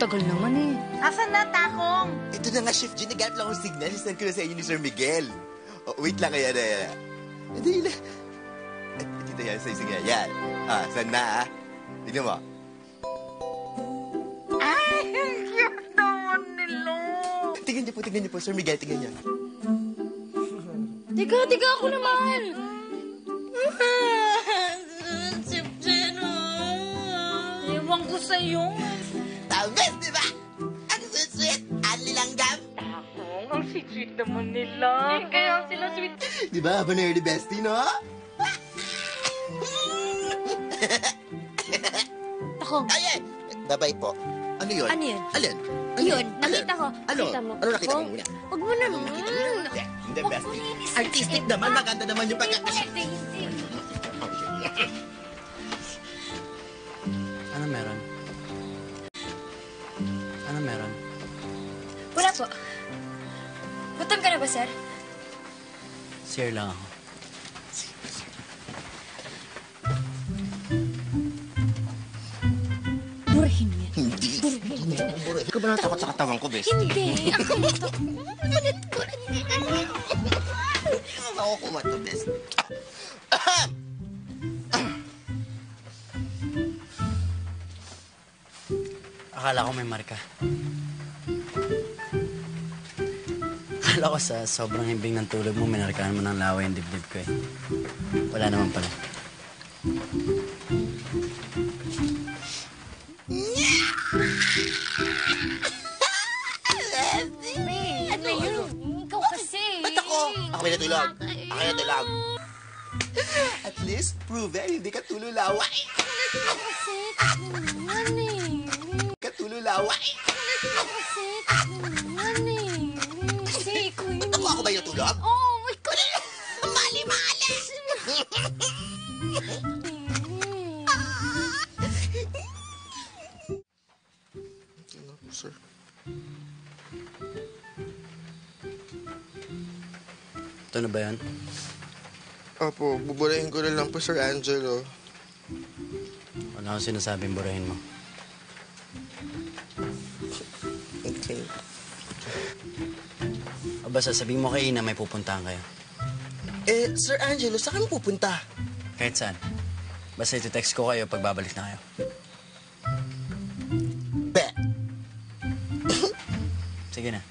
tagal naman eh. Asan na, Takong? Ito na nga, Chef G. Naghanap lang akong signal. Sisend ko na sa inyo ni Sir Miguel. Oh, wait lang, ayan. Hindi na. Dito yan, sa signal. Yan. Saan na, Tignan mo. Ay, cute naman nila. Tignan niyo po, Sir Miguel. Tignan niyo. Tiga ako naman. Ewan ko sa'yo. Tamis, di ba? Ang sweet-sweet. Ang lilanggam. Takong, ang sweet naman nila. Kaya sila sweet. Di ba? Habang na the bestie, no? Takong. Ay, bye-bye po. Ano yun? Ano yun? Alin? Yun, nakita ko. Ano? Nakita mo. Ano nakita mo muna? Huwag mo na. Hindi, bestie. Artistic naman. Maganda naman yung pagkakasya. Ano meron? Ano meron? Wala po. Gutom ka na ba, sir? Sir lang ako. Burahin mo yan. Hindi. Ikaw ba natakot sa katawan ko, bestie? Hindi. Ako kuma to, bestie. Akala ko may marka. Akala ko sa sobrang himbing ng tulog mo, minarkahan mo ng laway yung dibdib ko eh. Wala naman pala. Ano yun? Ikaw kasi. Ba't ako? Ako may natulog. Ako may natulog. At least, proven, hindi ka tululaway. Kasi, naman eh. Katululaway. Kasi, naman eh. Kasi, ikaw yun. Ako ba yung natulog? Oh, my God. Mali-mali. Ano po, sir? Ito na ba yan? Opo, buburahin ko na lang po, Sir Angelo. Wala akong sinasabing burahin mo. Okay. O basta sabihin mo kay Ina may pupuntahan kayo. Sir Angelo, saan kami pupunta? Kahit saan. Basta iti-text ko kayo pag babalik na kayo. Be. Sige na.